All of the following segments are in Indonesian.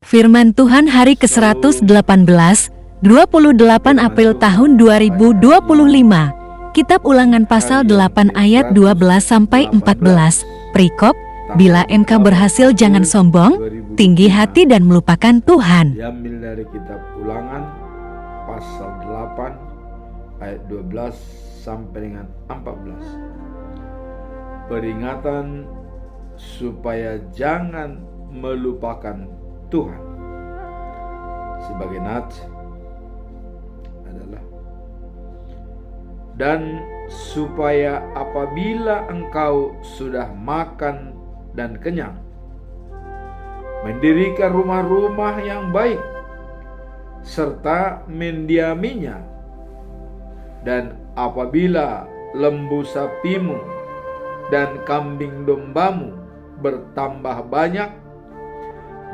Firman Tuhan hari ke-118, 28 April tahun 2025. Kitab Ulangan pasal 8 ayat 12-14. Perikop, bila engkau berhasil jangan sombong, tinggi hati dan melupakan Tuhan. Diambil dari kitab Ulangan pasal 8 ayat 12 sampai dengan 14. Peringatan supaya jangan melupakan Tuhan. Sebagai nats adalah, dan supaya apabila engkau sudah makan dan kenyang, mendirikan rumah-rumah yang baik serta mendiaminya, dan apabila lembu sapimu dan kambing dombamu bertambah banyak,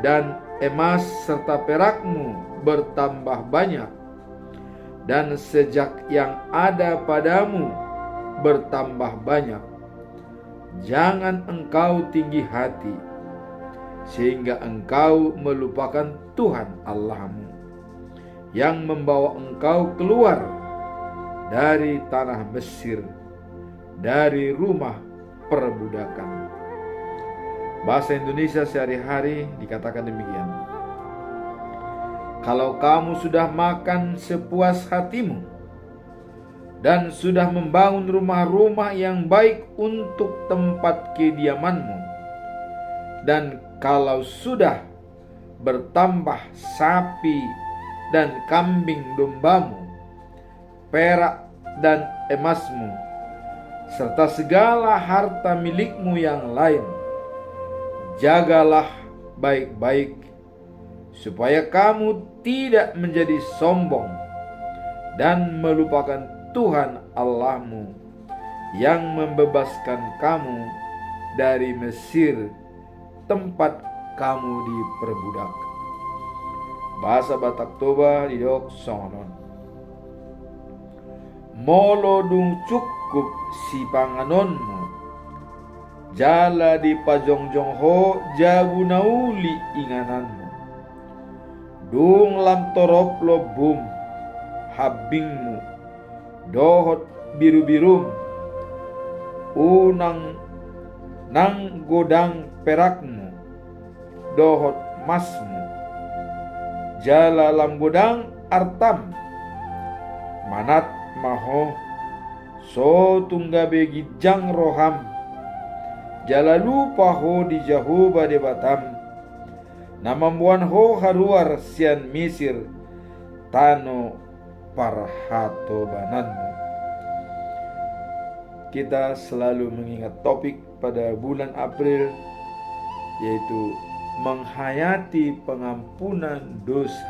dan emas serta perakmu bertambah banyak, dan sejak yang ada padamu bertambah banyak, jangan engkau tinggi hati, sehingga engkau melupakan Tuhan Allahmu, yang membawa engkau keluar dari tanah Mesir, dari rumah perbudakan. Bahasa Indonesia sehari-hari dikatakan demikian. Kalau kamu sudah makan sepuas hatimu dan sudah membangun rumah-rumah yang baik untuk tempat kediamanmu, dan kalau sudah bertambah sapi dan kambing dombamu, perak dan emasmu, serta segala harta milikmu yang lain, jagalah baik-baik supaya kamu tidak menjadi sombong dan melupakan Tuhan Allahmu yang membebaskan kamu dari Mesir, tempat kamu diperbudak. Bahasa Batak Toba didok songonon. Molo dung cukup si panganonmu, jala di pajongjong ho jabu nauli ingananmu. Dung lam torop lo bum habingmu, dohot biru-birum, unang nang godang perakmu, dohot masmu. Jala lam godang artam, manat maho, so tunggabe gijang roham, jala lupa ho di jahuba de batam, namambuan ho haruar sian Misir, tano parhato bananmu. Kita selalu mengingat topik pada bulan April, yaitu menghayati pengampunan dosa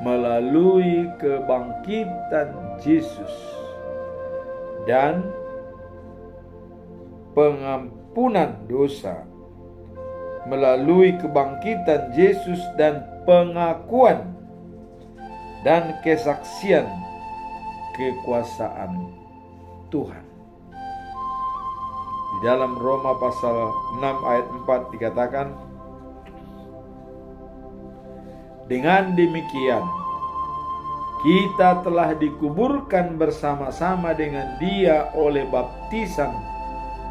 melalui kebangkitan Yesus, dan pengampunan dosa melalui kebangkitan Yesus dan pengakuan dan kesaksian kekuasaan Tuhan. Di dalam Roma pasal 6 ayat 4 dikatakan, dengan demikian kita telah dikuburkan bersama-sama dengan Dia oleh baptisan,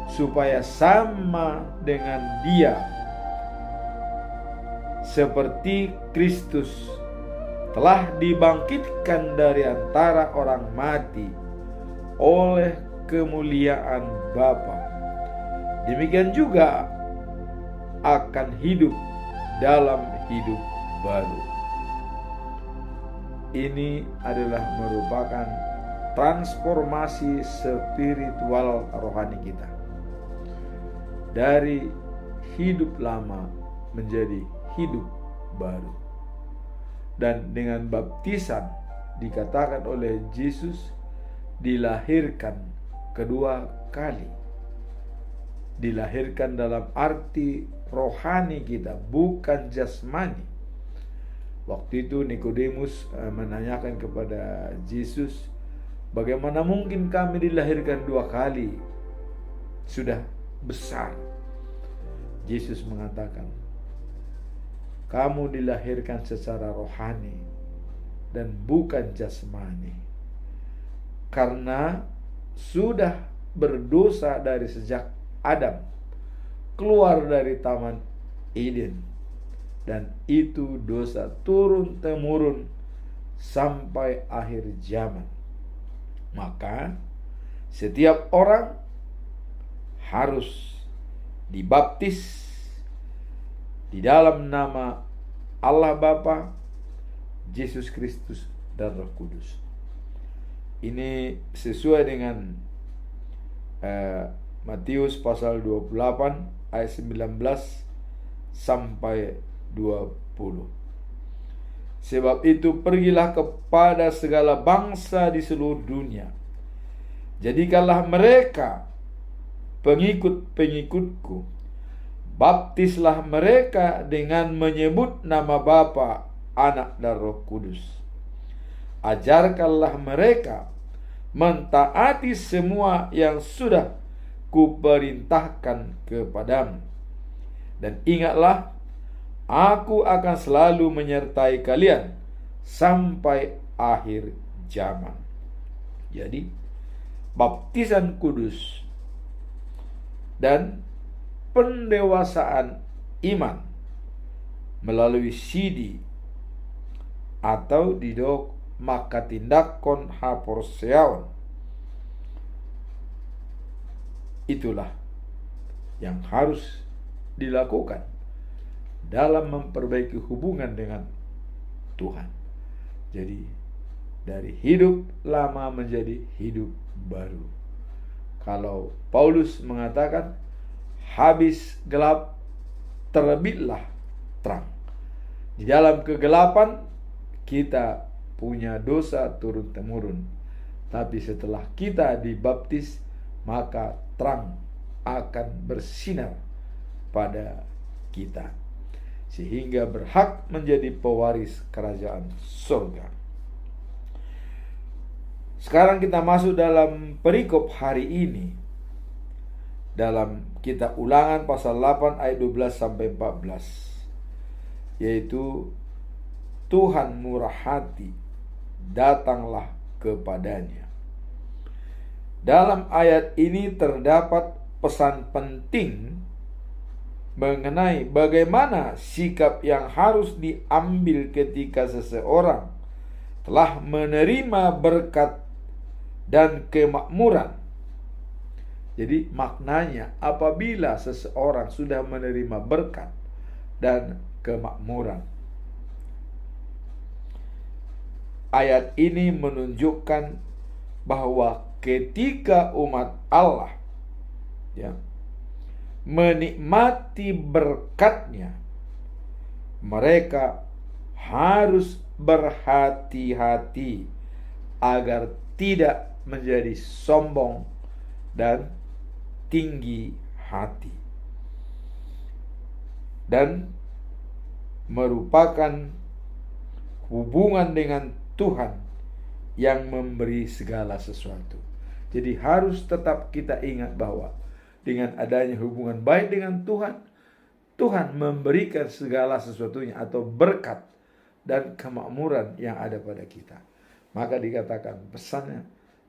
supaya sama dengan Dia, seperti Kristus telah dibangkitkan dari antara orang mati oleh kemuliaan Bapa, demikian juga akan hidup dalam hidup baru. Ini adalah merupakan transformasi spiritual rohani kita, dari hidup lama menjadi hidup baru. Dan dengan baptisan dikatakan oleh Yesus dilahirkan kedua kali. Dilahirkan dalam arti rohani kita, bukan jasmani. Waktu itu Nikodemus menanyakan kepada Yesus, bagaimana mungkin kami dilahirkan dua kali? Sudah besar. Yesus mengatakan, kamu dilahirkan secara rohani dan bukan jasmani. Karena sudah berdosa dari sejak Adam keluar dari Taman Eden. Dan itu dosa turun-temurun sampai akhir zaman. Maka setiap orang harus dibaptis di dalam nama Allah Bapa, Yesus Kristus, dan Roh Kudus. Ini sesuai dengan Matius pasal 28 ayat 19 sampai 20. Sebab itu pergilah kepada segala bangsa di seluruh dunia. Jadikanlah mereka pengikut-pengikutku. Baptislah mereka dengan menyebut nama Bapa, Anak, dan Roh Kudus. Ajarkanlah mereka mentaati semua yang sudah kuperintahkan kepadamu. Dan ingatlah, aku akan selalu menyertai kalian sampai akhir zaman. Jadi, baptisan kudus dan pendewasaan iman melalui sidi atau didok maka tindakon haporseaon, itulah yang harus dilakukan dalam memperbaiki hubungan dengan Tuhan. Jadi dari hidup lama menjadi hidup baru. Kalau Paulus mengatakan habis gelap terbitlah terang. Di dalam kegelapan kita punya dosa turun-temurun. Tapi setelah kita dibaptis, maka terang akan bersinar pada kita, sehingga berhak menjadi pewaris kerajaan surga. Sekarang kita masuk dalam perikop hari ini, dalam kitab Ulangan pasal 8 ayat 12 sampai 14, yaitu Tuhan murah hati, datanglah kepadanya. Dalam ayat ini terdapat pesan penting mengenai bagaimana sikap yang harus diambil ketika seseorang telah menerima berkat dan kemakmuran. Jadi maknanya, apabila seseorang sudah menerima berkat dan kemakmuran, ayat ini menunjukkan bahwa ketika umat Allah menikmati berkatnya, mereka harus berhati-hati agar tidak menjadi sombong dan tinggi hati, dan merupakan hubungan dengan Tuhan yang memberi segala sesuatu. Jadi harus tetap kita ingat bahwa dengan adanya hubungan baik dengan Tuhan, Tuhan memberikan segala sesuatunya atau berkat dan kemakmuran yang ada pada kita. Maka dikatakan pesannya,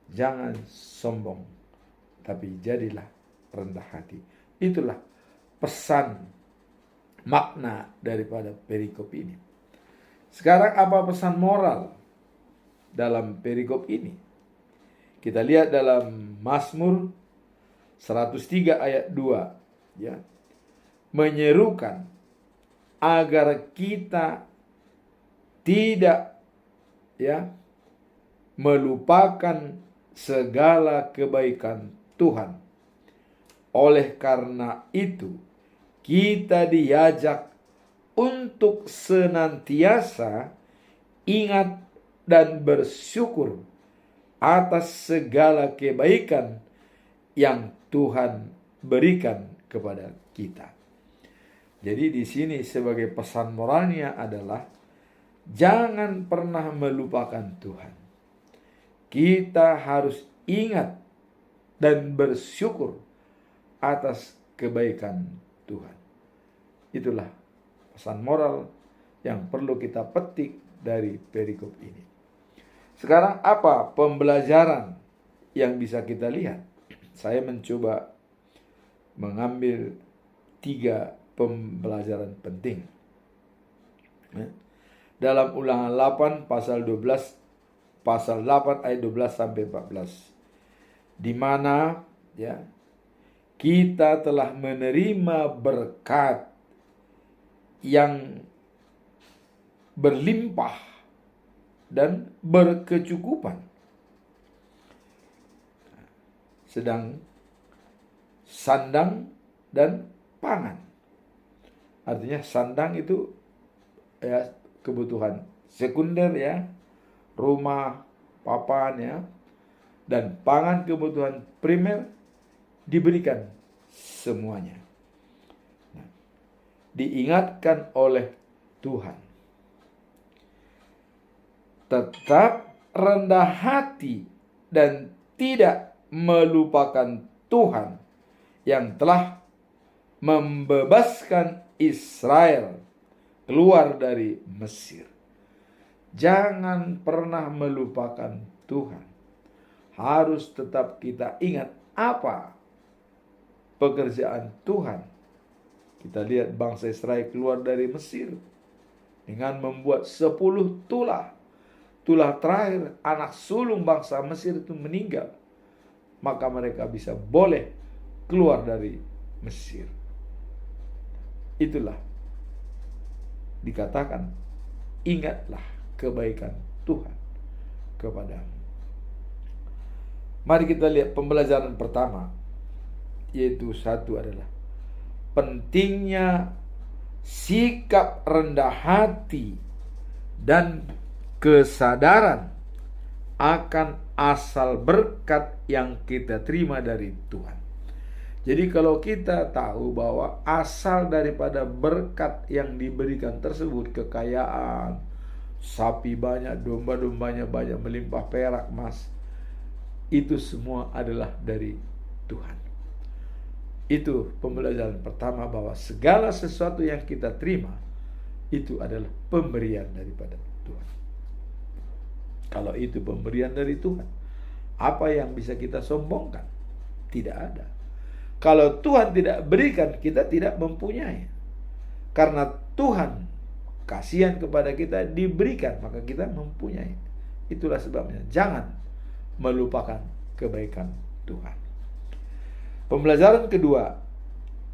jangan sombong, tapi jadilah rendah hati. Itulah pesan makna daripada perikop ini. Sekarang apa pesan moral dalam perikop ini? Kita lihat dalam Mazmur 103 ayat 2, ya, menyerukan agar kita tidak melupakan segala kebaikan Tuhan. Oleh karena itu, kita diajak untuk senantiasa ingat dan bersyukur atas segala kebaikan yang Tuhan berikan kepada kita. Jadi di sini sebagai pesan moralnya adalah jangan pernah melupakan Tuhan. Kita harus ingat dan bersyukur atas kebaikan Tuhan. Itulah pesan moral yang perlu kita petik dari perikop ini. Sekarang apa pembelajaran yang bisa kita lihat? Saya mencoba mengambil 3 pembelajaran penting. Dalam Ulangan 8 pasal 8 ayat 12 sampai 14. Di mana ya kita telah menerima berkat yang berlimpah dan berkecukupan. Sedang sandang dan pangan. Artinya sandang itu ya kebutuhan sekunder ya, rumah, papan ya, dan pangan kebutuhan primer diberikan semuanya. Nah, diingatkan oleh Tuhan. Tetap rendah hati dan tidak melupakan Tuhan yang telah membebaskan Israel keluar dari Mesir. Jangan pernah melupakan Tuhan. Harus tetap kita ingat apa pekerjaan Tuhan. Kita lihat bangsa Israel keluar dari Mesir dengan membuat 10 tulah. Tulah terakhir, anak sulung bangsa Mesir itu meninggal. Maka mereka bisa boleh keluar dari Mesir. Itulah dikatakan, ingatlah kebaikan Tuhan kepadamu. Mari kita lihat pembelajaran pertama, yaitu satu adalah pentingnya sikap rendah hati dan kesadaran akan asal berkat yang kita terima dari Tuhan. Jadi kalau kita tahu bahwa asal daripada berkat yang diberikan tersebut, kekayaan, sapi banyak, domba-dombanya banyak, melimpah perak, emas, itu semua adalah dari Tuhan. Itu pembelajaran pertama, bahwa segala sesuatu yang kita terima itu adalah pemberian daripada Tuhan. Kalau itu pemberian dari Tuhan, apa yang bisa kita sombongkan? Tidak ada. Kalau Tuhan tidak berikan, kita tidak mempunyai. Karena Tuhan kasihan kepada kita, diberikan, maka kita mempunyai. Itulah sebabnya jangan melupakan kebaikan Tuhan. Pembelajaran kedua,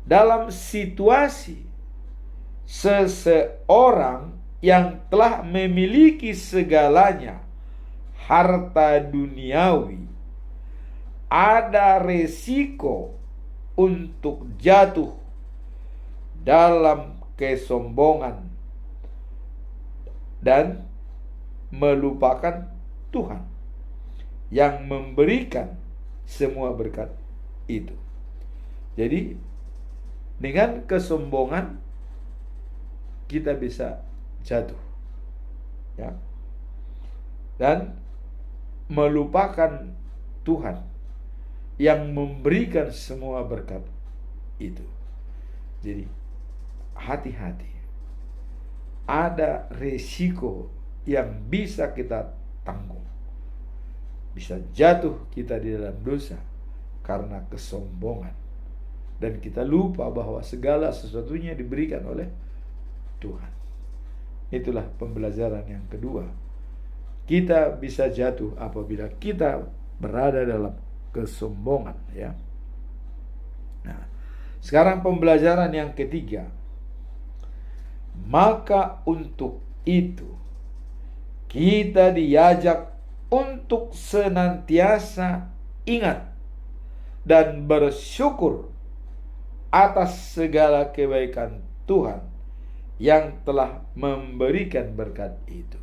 dalam situasi seseorang yang telah memiliki segalanya, harta duniawi, ada resiko untuk jatuh dalam kesombongan dan melupakan Tuhan yang memberikan semua berkat itu. Jadi dengan kesombongan kita bisa jatuh, ya, dan melupakan Tuhan yang memberikan semua berkat itu. Jadi hati-hati, ada resiko yang bisa kita tanggung. Bisa jatuh kita di dalam dosa karena kesombongan, dan kita lupa bahwa segala sesuatunya diberikan oleh Tuhan. Itulah pembelajaran yang kedua. Kita bisa jatuh apabila kita berada dalam kesombongan, ya. Nah, sekarang pembelajaran yang ketiga. Maka untuk itu kita diajak untuk senantiasa ingat dan bersyukur atas segala kebaikan Tuhan yang telah memberikan berkat itu.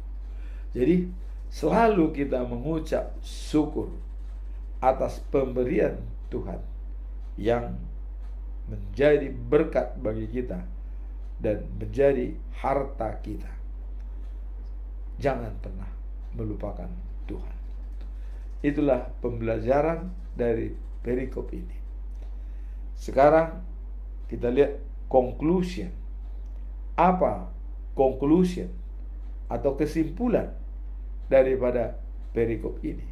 Jadi selalu kita mengucap syukur atas pemberian Tuhan yang menjadi berkat bagi kita dan menjadi harta kita. Jangan pernah melupakan Tuhan. Itulah pembelajaran dari perikop ini. Sekarang kita lihat conclusion. Apa conclusion atau kesimpulan daripada perikop ini.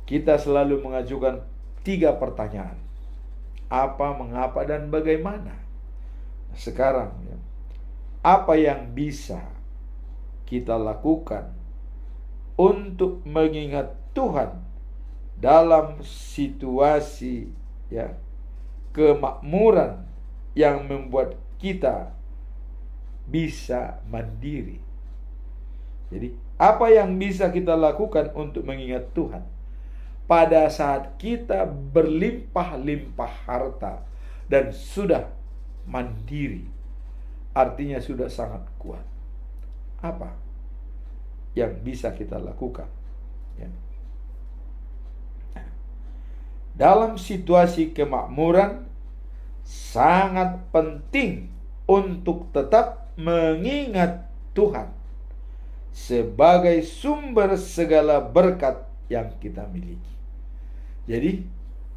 Kita selalu mengajukan 3 pertanyaan. Apa, mengapa, dan bagaimana. Sekarang, apa yang bisa kita lakukan untuk mengingat Tuhan dalam situasi kemakmuran yang membuat kita bisa mandiri. Jadi, apa yang bisa kita lakukan untuk mengingat Tuhan pada saat kita berlimpah-limpah harta dan sudah mandiri, artinya sudah sangat kuat. Apa yang bisa kita lakukan? Dalam situasi kemakmuran, sangat penting untuk tetap mengingat Tuhan sebagai sumber segala berkat yang kita miliki. Jadi,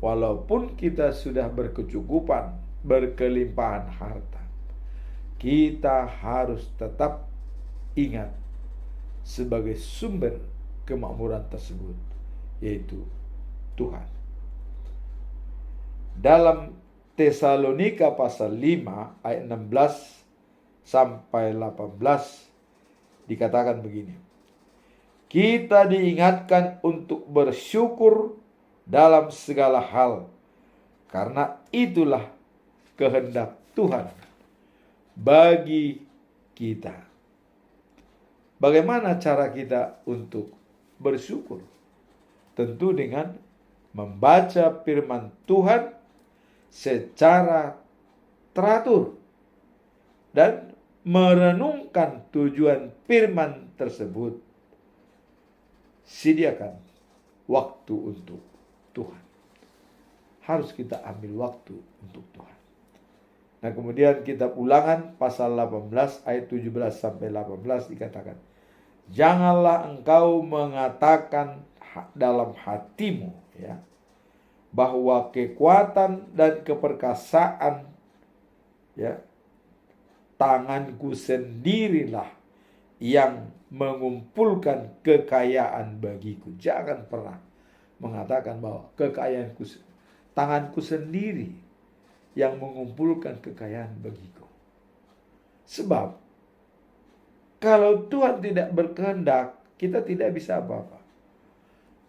walaupun kita sudah berkecukupan, berkelimpahan harta, kita harus tetap ingat sebagai sumber kemakmuran tersebut, yaitu Tuhan. Dalam Tesalonika pasal 5 ayat 16 sampai 18 dikatakan begini. Kita diingatkan untuk bersyukur dalam segala hal, karena itulah kehendak Tuhan bagi kita. Bagaimana cara kita untuk bersyukur? Tentu dengan membaca firman Tuhan secara teratur dan merenungkan tujuan firman tersebut. Sediakan waktu untuk Tuhan. Harus kita ambil waktu untuk Tuhan. Nah, kemudian kitab Ulangan pasal 18 ayat 17 sampai 18 dikatakan, janganlah engkau mengatakan dalam hatimu bahwa kekuatan dan keperkasaan tanganku sendirilah yang mengumpulkan kekayaan bagiku. Jangan pernah mengatakan bahwa kekayaanku, tanganku sendiri yang mengumpulkan kekayaan bagiku. Sebab kalau Tuhan tidak berkehendak, kita tidak bisa apa-apa.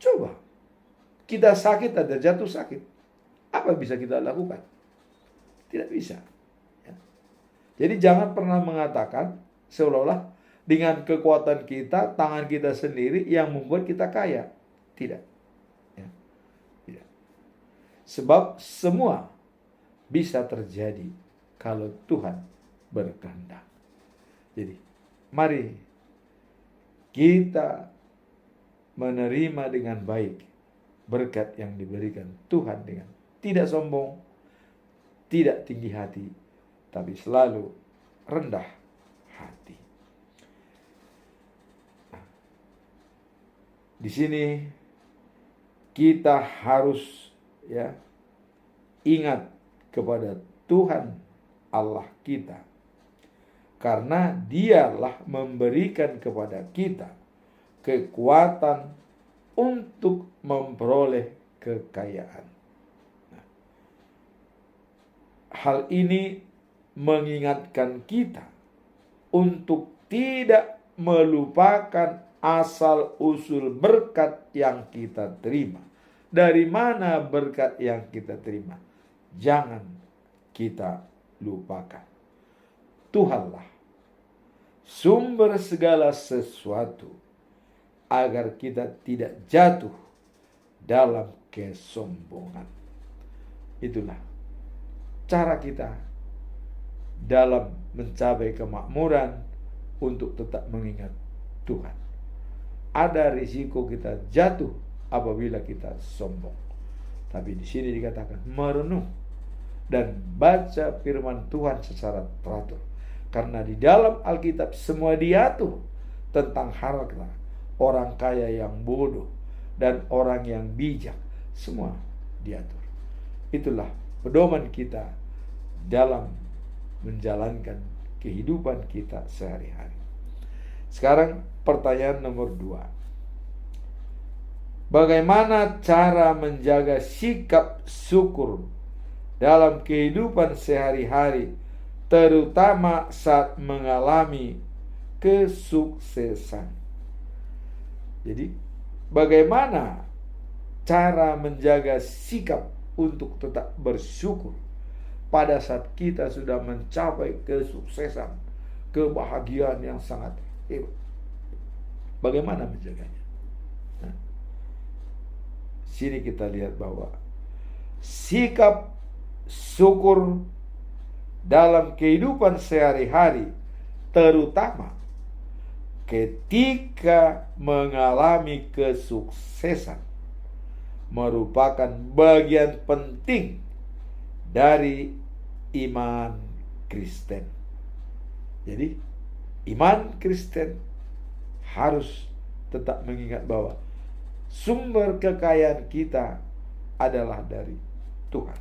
Coba kita sakit, ada jatuh sakit, apa bisa kita lakukan? Tidak bisa. Jadi jangan pernah mengatakan seolah-olah dengan kekuatan kita, tangan kita sendiri yang membuat kita kaya. Tidak. Tidak. Sebab semua bisa terjadi kalau Tuhan berkehendak. Jadi mari kita menerima dengan baik berkat yang diberikan Tuhan dengan tidak sombong, tidak tinggi hati, tapi selalu rendah hati. Di sini kita harus ingat kepada Tuhan Allah kita, karena Dialah memberikan kepada kita kekuatan untuk memperoleh kekayaan. Hal ini mengingatkan kita untuk tidak melupakan asal-usul berkat yang kita terima. Dari mana berkat yang kita terima? Jangan kita lupakan. Tuhanlah sumber segala sesuatu, agar kita tidak jatuh dalam kesombongan. Itulah cara kita dalam mencapai kemakmuran untuk tetap mengingat Tuhan. Ada risiko kita jatuh apabila kita sombong. Tapi di sini dikatakan merenung dan baca firman Tuhan secara teratur. Karena di dalam Alkitab semua diatur tentang harta, orang kaya yang bodoh dan orang yang bijak, semua diatur. Itulah pedoman kita dalam menjalankan kehidupan kita sehari-hari. Sekarang pertanyaan nomor 2. Bagaimana cara menjaga sikap syukur dalam kehidupan sehari-hari, terutama saat mengalami kesuksesan? Jadi, bagaimana cara menjaga sikap untuk tetap bersyukur pada saat kita sudah mencapai kesuksesan, kebahagiaan yang sangat hebat? Bagaimana menjaganya? Nah, sini kita lihat bahwa sikap syukur dalam kehidupan sehari-hari, terutama ketika mengalami kesuksesan, merupakan bagian penting dari iman Kristen. Jadi, iman Kristen harus tetap mengingat bahwa sumber kekayaan kita adalah dari Tuhan.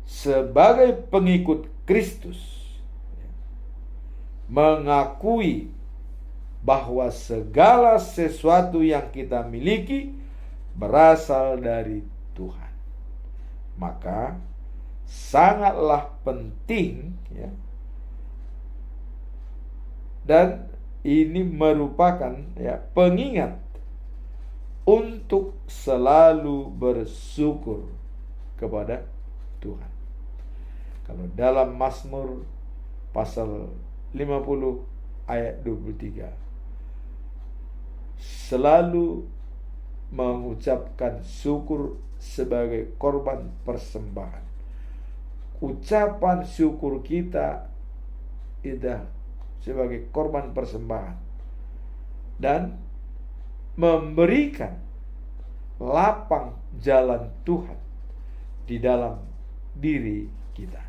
Sebagai pengikut Kristus, mengakui bahwa segala sesuatu yang kita miliki berasal dari Tuhan, maka sangatlah penting, ya, dan ini merupakan, ya, pengingat untuk selalu bersyukur kepada Tuhan. Kalau dalam Mazmur pasal 50 ayat 23, selalu mengucapkan syukur sebagai korban persembahan. Ucapan syukur kita itu sebagai korban persembahan dan memberikan lapang jalan Tuhan di dalam diri kita.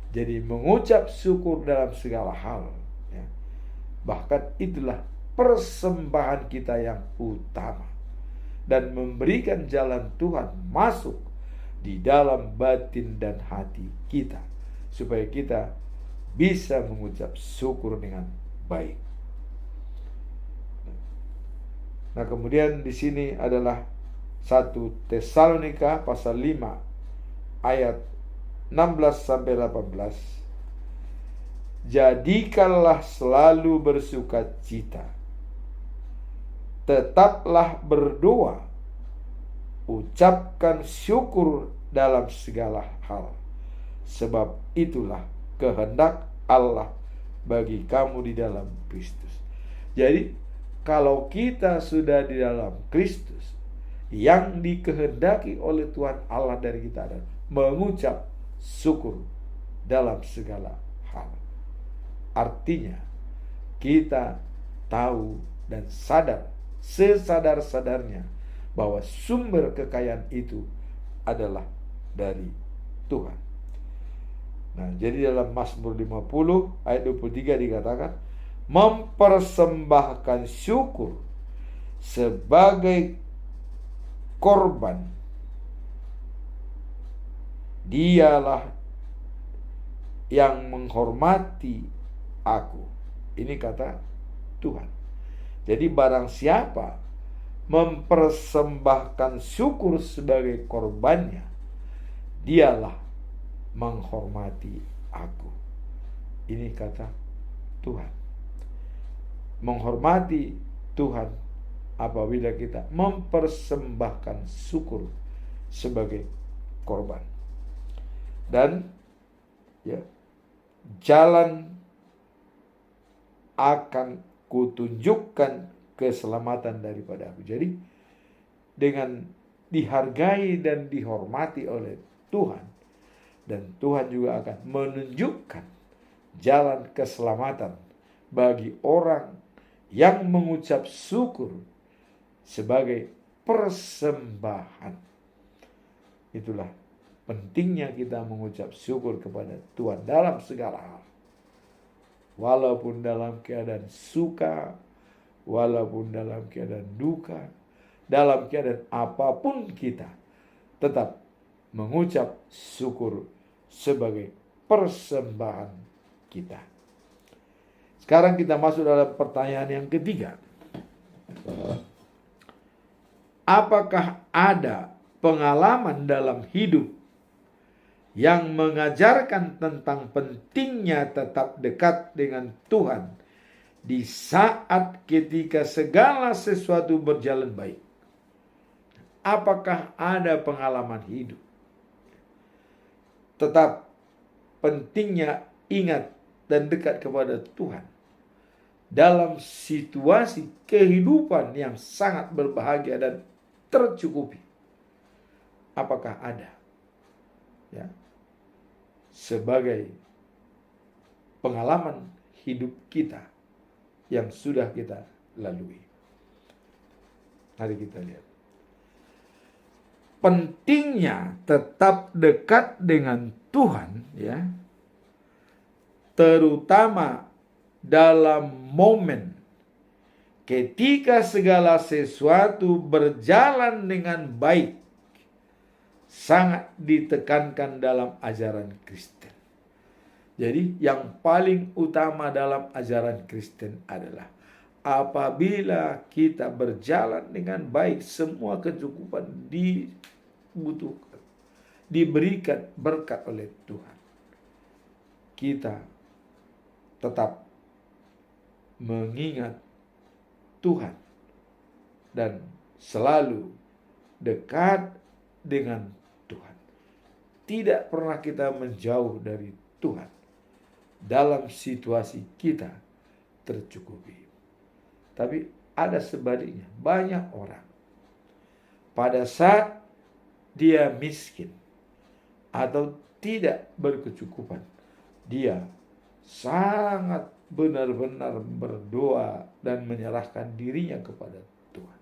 Jadi mengucap syukur dalam segala hal, ya, bahkan itulah persembahan kita yang utama, dan memberikan jalan Tuhan masuk di dalam batin dan hati kita, supaya kita bisa mengucap syukur dengan baik. Nah, kemudian di sini adalah 1 Tesalonika pasal 5 ayat 16 sampai 18. Jadikanlah selalu bersukacita, tetaplah berdoa, ucapkan syukur dalam segala hal, sebab itulah kehendak Allah bagi kamu di dalam Kristus. Jadi, kalau kita sudah di dalam Kristus, yang dikehendaki oleh Tuhan Allah dari kita adalah mengucap syukur dalam segala hal. Artinya, kita tahu dan sadar, sesadar-sadarnya, bahwa sumber kekayaan itu adalah dari Tuhan. Nah, jadi dalam Mazmur 50 ayat 23 dikatakan, mempersembahkan syukur sebagai korban, dialah yang menghormati aku. Ini kata Tuhan. Jadi barang siapa mempersembahkan syukur sebagai korbannya, dialah menghormati aku. Ini kata Tuhan. Menghormati Tuhan apabila kita mempersembahkan syukur sebagai korban. Dan, ya, jalan akan kutunjukkan keselamatan daripada aku. Jadi, dengan dihargai dan dihormati oleh Tuhan, dan Tuhan juga akan menunjukkan jalan keselamatan bagi orang yang mengucap syukur sebagai persembahan. Itulah pentingnya kita mengucap syukur kepada Tuhan dalam segala hal. Walaupun dalam keadaan suka, walaupun dalam keadaan duka, dalam keadaan apapun kita tetap mengucap syukur sebagai persembahan kita. Sekarang kita masuk dalam pertanyaan yang ketiga. Apakah ada pengalaman dalam hidup yang mengajarkan tentang pentingnya tetap dekat dengan Tuhan di saat ketika segala sesuatu berjalan baik? Apakah ada pengalaman hidup? Tetap pentingnya ingat dan dekat kepada Tuhan dalam situasi kehidupan yang sangat berbahagia dan tercukupi. Apakah ada? Ya, sebagai pengalaman hidup kita yang sudah kita lalui. Mari kita lihat. Pentingnya tetap dekat dengan Tuhan, ya, terutama dalam momen ketika segala sesuatu berjalan dengan baik, sangat ditekankan dalam ajaran Kristen. Jadi yang paling utama dalam ajaran Kristen adalah apabila kita berjalan dengan baik, semua kecukupan dibutuhkan, diberikan berkat oleh Tuhan. Kita tetap mengingat Tuhan dan selalu dekat dengan Tuhan. Tidak pernah kita menjauh dari Tuhan dalam situasi kita tercukupi. Tapi ada sebaliknya, banyak orang pada saat dia miskin atau tidak berkecukupan, dia sangat benar-benar berdoa dan menyerahkan dirinya kepada Tuhan.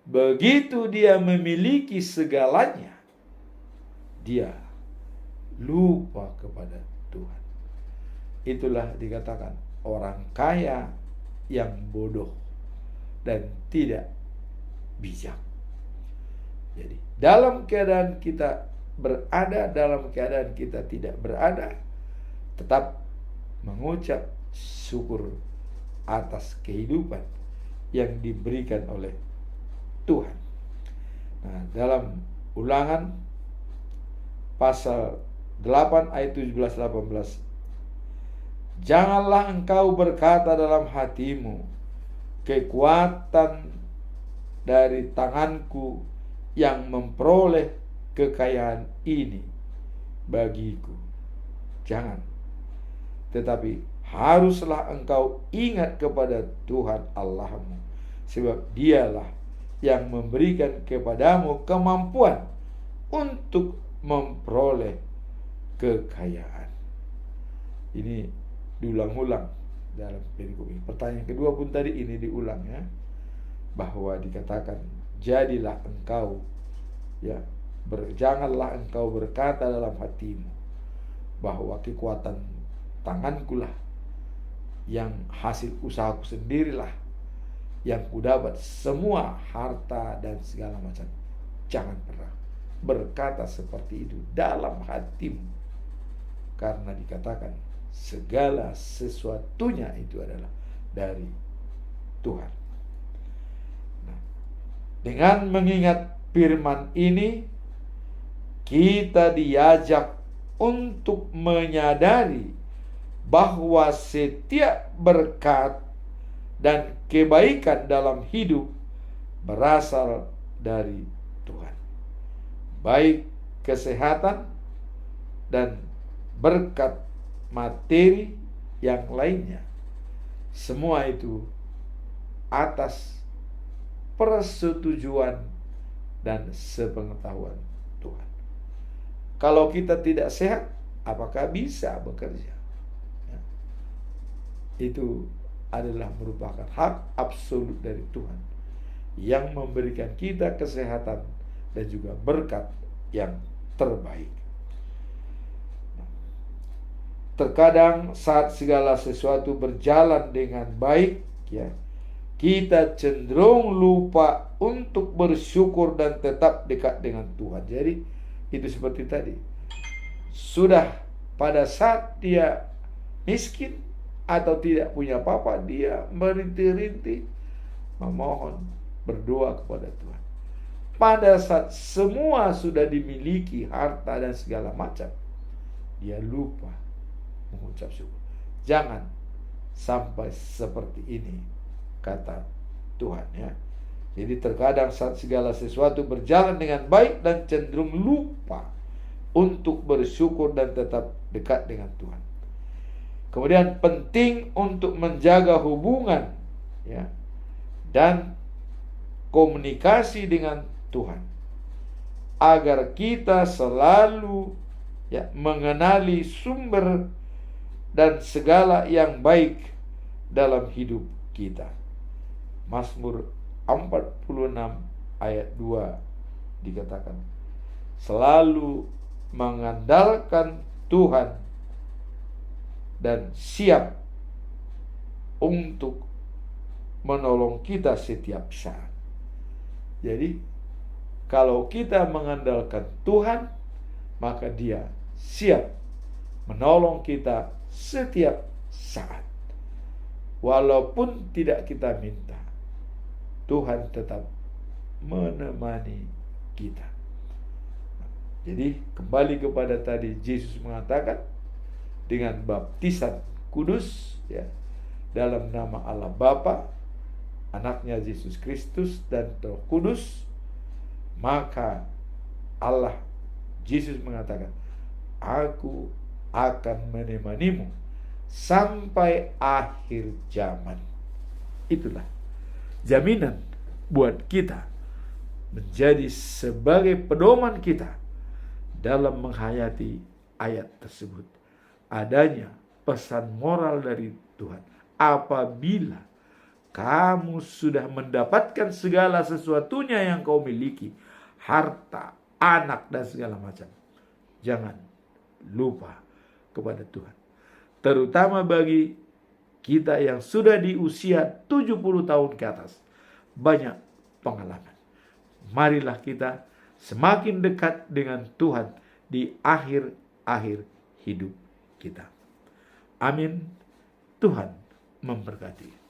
Begitu dia memiliki segalanya, dia lupa kepada Tuhan. Itulah dikatakan orang kaya yang bodoh dan tidak bijak. Jadi dalam keadaan kita berada, dalam keadaan kita tidak berada, tetap mengucap syukur atas kehidupan yang diberikan oleh Tuhan. Nah, dalam Ulangan pasal 8 ayat 17-18, janganlah engkau berkata dalam hatimu, kekuatan dari tanganku yang memperoleh kekayaan ini bagiku. Jangan. Tetapi haruslah engkau ingat kepada Tuhan Allahmu, sebab dialah yang memberikan kepadamu kemampuan untuk memperoleh kekayaan. Ini diulang-ulang dalam perikop ini. Pertanyaan kedua pun tadi ini diulang, ya, bahwa dikatakan jadilah engkau, ya, janganlah engkau berkata dalam hatimu bahwa kekuatan tangankulah, yang hasil usahaku sendirilah yang kudapat semua harta dan segala macam. Jangan pernah berkata seperti itu dalam hatimu, karena dikatakan segala sesuatunya itu adalah dari Tuhan. Nah, dengan mengingat firman ini, kita diajak untuk menyadari bahwa setiap berkat dan kebaikan dalam hidup berasal dari Tuhan. Baik kesehatan dan berkat materi yang lainnya, semua itu atas persetujuan dan sepengetahuan Tuhan. Kalau kita tidak sehat, apakah bisa bekerja? Ya. Itu adalah merupakan hak absolut dari Tuhan yang memberikan kita kesehatan dan juga berkat yang terbaik. Terkadang saat segala sesuatu berjalan dengan baik, ya, kita cenderung lupa untuk bersyukur dan tetap dekat dengan Tuhan. Jadi itu seperti tadi, sudah pada saat dia miskin atau tidak punya apa-apa, dia merintih-rintih memohon, berdoa kepada Tuhan. Pada saat semua sudah dimiliki, harta dan segala macam, dia lupa mengucap syukur. Jangan sampai seperti ini, kata Tuhan ya. Jadi terkadang saat segala sesuatu berjalan dengan baik dan cenderung lupa untuk bersyukur dan tetap dekat dengan Tuhan. Kemudian penting untuk menjaga hubungan ya dan komunikasi dengan Tuhan, agar kita selalu ya mengenali sumber dan segala yang baik dalam hidup kita. Mazmur 46 ayat 2 dikatakan, selalu mengandalkan Tuhan dan siap untuk menolong kita setiap saat. Jadi kalau kita mengandalkan Tuhan, maka Dia siap menolong kita setiap saat. Walaupun tidak kita minta, Tuhan tetap menemani kita. Jadi kembali kepada tadi, Yesus mengatakan dengan baptisan kudus ya, dalam nama Allah Bapa, anaknya Yesus Kristus dan Roh Kudus, maka Allah Yesus mengatakan, aku akan menemanimu sampai akhir zaman. Itulah jaminan buat kita menjadi sebagai pedoman kita dalam menghayati ayat tersebut. Adanya pesan moral dari Tuhan. Apabila kamu sudah mendapatkan segala sesuatunya yang kau miliki, harta, anak, dan segala macam, jangan lupa kepada Tuhan. Terutama bagi kita yang sudah di usia 70 tahun ke atas, banyak pengalaman. Marilah kita semakin dekat dengan Tuhan di akhir-akhir hidup kita. Amin. Tuhan memberkati.